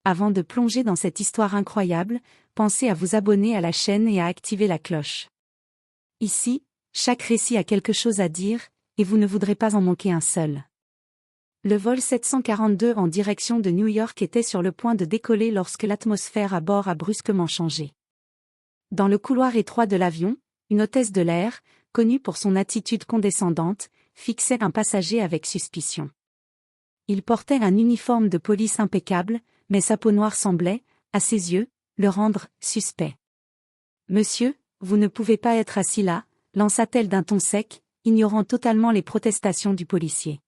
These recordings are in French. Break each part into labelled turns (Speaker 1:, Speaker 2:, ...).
Speaker 1: Avant de plonger dans cette histoire incroyable, pensez à vous abonner à la chaîne et à activer la cloche. Ici, chaque récit a quelque chose à dire, et vous ne voudrez pas en manquer un seul. Le vol 742 en direction de New York était sur le point de décoller lorsque l'atmosphère à bord a brusquement changé. Dans le couloir étroit de l'avion, une hôtesse de l'air, connue pour son attitude condescendante, fixait un passager avec suspicion. Il portait un uniforme de police impeccable, mais sa peau noire semblait, à ses yeux, le rendre suspect. « Monsieur, vous ne pouvez pas être assis là », lança-t-elle d'un ton sec, ignorant totalement les protestations du policier.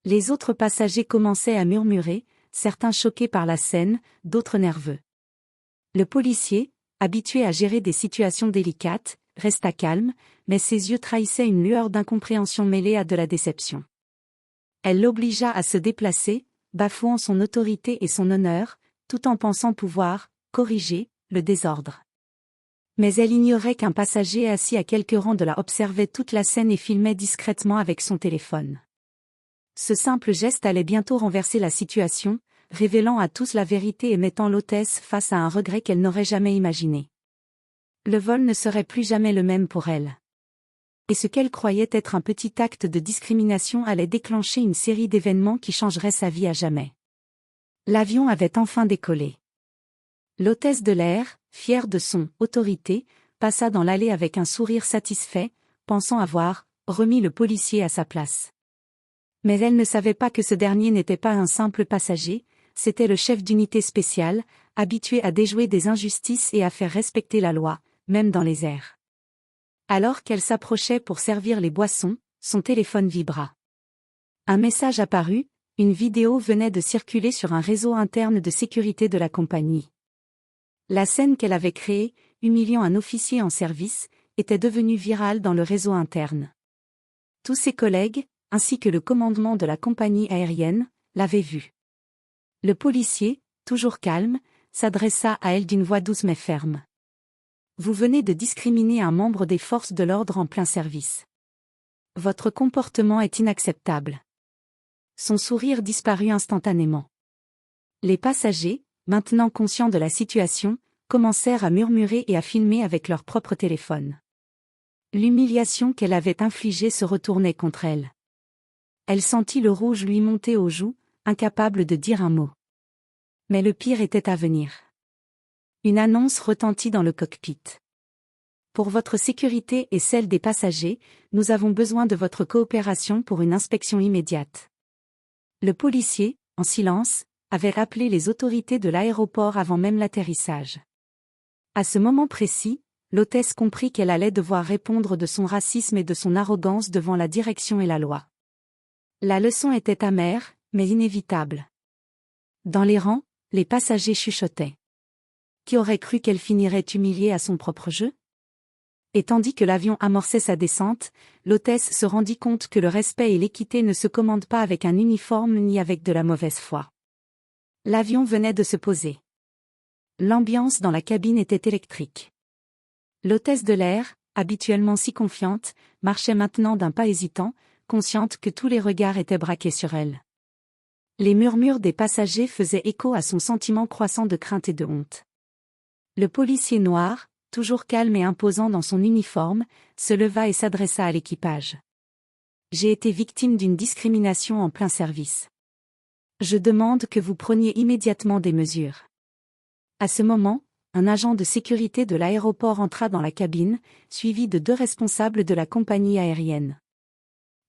Speaker 1: Les autres passagers commençaient à murmurer, certains choqués par la scène, d'autres nerveux. Le policier, habitué à gérer des situations délicates, resta calme, mais ses yeux trahissaient une lueur d'incompréhension mêlée à de la déception. Elle l'obligea à se déplacer, bafouant son autorité et son honneur, tout en pensant pouvoir corriger le désordre. Mais elle ignorait qu'un passager assis à quelques rangs de là observait toute la scène et filmait discrètement avec son téléphone. Ce simple geste allait bientôt renverser la situation, révélant à tous la vérité et mettant l'hôtesse face à un regret qu'elle n'aurait jamais imaginé. Le vol ne serait plus jamais le même pour elle. Et ce qu'elle croyait être un petit acte de discrimination allait déclencher une série d'événements qui changeraient sa vie à jamais. L'avion avait enfin décollé. L'hôtesse de l'air, fière de son autorité, passa dans l'allée avec un sourire satisfait, pensant avoir remis le policier à sa place. Mais elle ne savait pas que ce dernier n'était pas un simple passager, c'était le chef d'unité spéciale, habitué à déjouer des injustices et à faire respecter la loi, même dans les airs. Alors qu'elle s'approchait pour servir les boissons, son téléphone vibra. Un message apparut, une vidéo venait de circuler sur un réseau interne de sécurité de la compagnie. La scène qu'elle avait créée, humiliant un officier en service, était devenue virale dans le réseau interne. Tous ses collègues, ainsi que le commandement de la compagnie aérienne, l'avaient vue. Le policier, toujours calme, s'adressa à elle d'une voix douce mais ferme. « Vous venez de discriminer un membre des forces de l'ordre en plein service. Votre comportement est inacceptable. » Son sourire disparut instantanément. Les passagers, maintenant conscients de la situation, commencèrent à murmurer et à filmer avec leur propre téléphone. L'humiliation qu'elle avait infligée se retournait contre elle. Elle sentit le rouge lui monter aux joues, incapable de dire un mot. Mais le pire était à venir. Une annonce retentit dans le cockpit. « Pour votre sécurité et celle des passagers, nous avons besoin de votre coopération pour une inspection immédiate. » Le policier, en silence, avait rappelé les autorités de l'aéroport avant même l'atterrissage. À ce moment précis, l'hôtesse comprit qu'elle allait devoir répondre de son racisme et de son arrogance devant la direction et la loi. La leçon était amère, mais inévitable. Dans les rangs, les passagers chuchotaient. Qui aurait cru qu'elle finirait humiliée à son propre jeu? Et tandis que l'avion amorçait sa descente, l'hôtesse se rendit compte que le respect et l'équité ne se commandent pas avec un uniforme ni avec de la mauvaise foi. L'avion venait de se poser. L'ambiance dans la cabine était électrique. L'hôtesse de l'air, habituellement si confiante, marchait maintenant d'un pas hésitant, consciente que tous les regards étaient braqués sur elle. Les murmures des passagers faisaient écho à son sentiment croissant de crainte et de honte. Le policier noir, toujours calme et imposant dans son uniforme, se leva et s'adressa à l'équipage. « J'ai été victime d'une discrimination en plein service. Je demande que vous preniez immédiatement des mesures. » À ce moment, un agent de sécurité de l'aéroport entra dans la cabine, suivi de 2 responsables de la compagnie aérienne.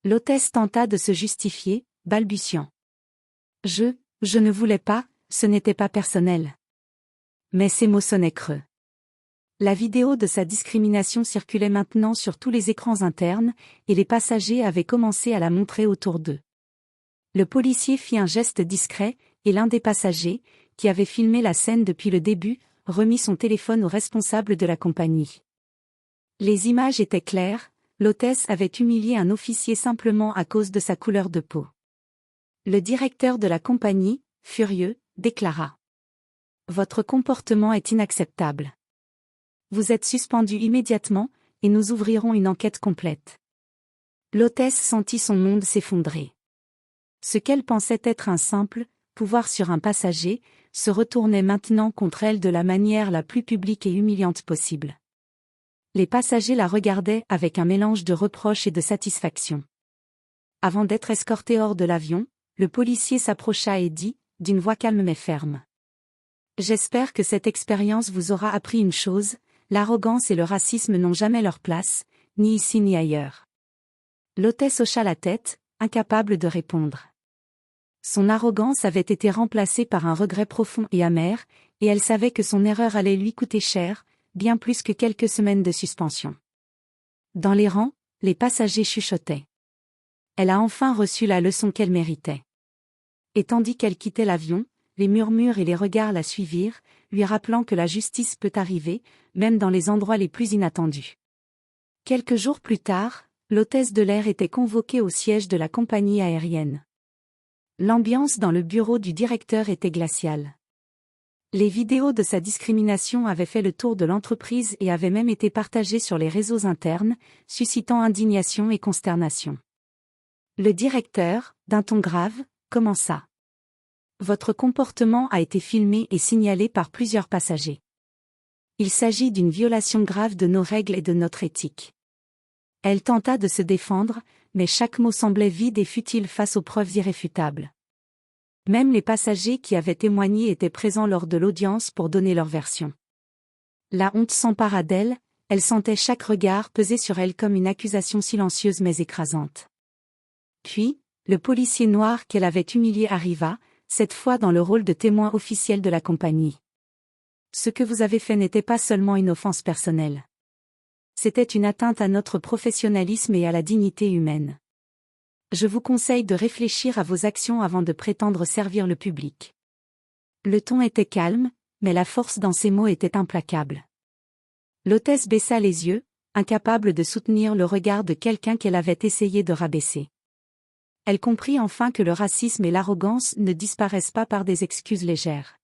Speaker 1: L'hôtesse tenta de se justifier, balbutiant. « Je ne voulais pas, ce n'était pas personnel. » Mais ces mots sonnaient creux. La vidéo de sa discrimination circulait maintenant sur tous les écrans internes, et les passagers avaient commencé à la montrer autour d'eux. Le policier fit un geste discret, et l'un des passagers, qui avait filmé la scène depuis le début, remit son téléphone au responsable de la compagnie. Les images étaient claires, l'hôtesse avait humilié un officier simplement à cause de sa couleur de peau. Le directeur de la compagnie, furieux, déclara. « Votre comportement est inacceptable. Vous êtes suspendu immédiatement, et nous ouvrirons une enquête complète. » L'hôtesse sentit son monde s'effondrer. Ce qu'elle pensait être un simple pouvoir sur un passager se retournait maintenant contre elle de la manière la plus publique et humiliante possible. Les passagers la regardaient avec un mélange de reproche et de satisfaction. Avant d'être escorté hors de l'avion, le policier s'approcha et dit, d'une voix calme mais ferme. « J'espère que cette expérience vous aura appris une chose, l'arrogance et le racisme n'ont jamais leur place, ni ici ni ailleurs. » L'hôtesse hocha la tête, incapable de répondre. Son arrogance avait été remplacée par un regret profond et amer, et elle savait que son erreur allait lui coûter cher, bien plus que quelques semaines de suspension. Dans les rangs, les passagers chuchotaient. Elle a enfin reçu la leçon qu'elle méritait. Et tandis qu'elle quittait l'avion, les murmures et les regards la suivirent, lui rappelant que la justice peut arriver, même dans les endroits les plus inattendus. Quelques jours plus tard, l'hôtesse de l'air était convoquée au siège de la compagnie aérienne. L'ambiance dans le bureau du directeur était glaciale. Les vidéos de sa discrimination avaient fait le tour de l'entreprise et avaient même été partagées sur les réseaux internes, suscitant indignation et consternation. Le directeur, d'un ton grave, commença. « Votre comportement a été filmé et signalé par plusieurs passagers. Il s'agit d'une violation grave de nos règles et de notre éthique. » Elle tenta de se défendre, mais chaque mot semblait vide et futile face aux preuves irréfutables. Même les passagers qui avaient témoigné étaient présents lors de l'audience pour donner leur version. La honte s'empara d'elle, elle sentait chaque regard peser sur elle comme une accusation silencieuse mais écrasante. Puis, le policier noir qu'elle avait humilié arriva, cette fois dans le rôle de témoin officiel de la compagnie. Ce que vous avez fait n'était pas seulement une offense personnelle. C'était une atteinte à notre professionnalisme et à la dignité humaine. Je vous conseille de réfléchir à vos actions avant de prétendre servir le public. Le ton était calme, mais la force dans ses mots était implacable. L'hôtesse baissa les yeux, incapable de soutenir le regard de quelqu'un qu'elle avait essayé de rabaisser. Elle comprit enfin que le racisme et l'arrogance ne disparaissent pas par des excuses légères.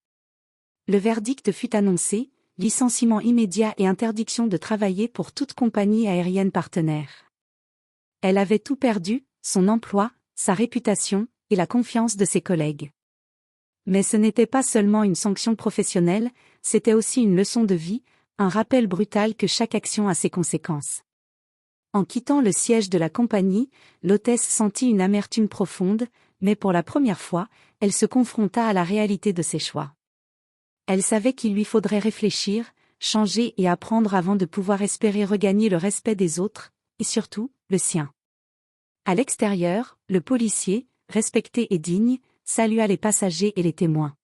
Speaker 1: Le verdict fut annoncé, licenciement immédiat et interdiction de travailler pour toute compagnie aérienne partenaire. Elle avait tout perdu, son emploi, sa réputation, et la confiance de ses collègues. Mais ce n'était pas seulement une sanction professionnelle, c'était aussi une leçon de vie, un rappel brutal que chaque action a ses conséquences. En quittant le siège de la compagnie, l'hôtesse sentit une amertume profonde, mais pour la première fois, elle se confronta à la réalité de ses choix. Elle savait qu'il lui faudrait réfléchir, changer et apprendre avant de pouvoir espérer regagner le respect des autres, et surtout, le sien. À l'extérieur, le policier, respecté et digne, salua les passagers et les témoins.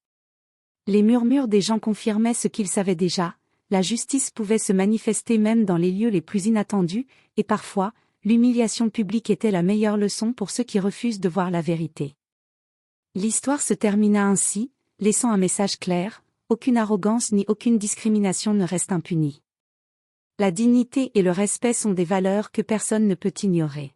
Speaker 1: Les murmures des gens confirmaient ce qu'ils savaient déjà, la justice pouvait se manifester même dans les lieux les plus inattendus, et parfois, l'humiliation publique était la meilleure leçon pour ceux qui refusent de voir la vérité. L'histoire se termina ainsi, laissant un message clair, aucune arrogance ni aucune discrimination ne reste impunie. La dignité et le respect sont des valeurs que personne ne peut ignorer.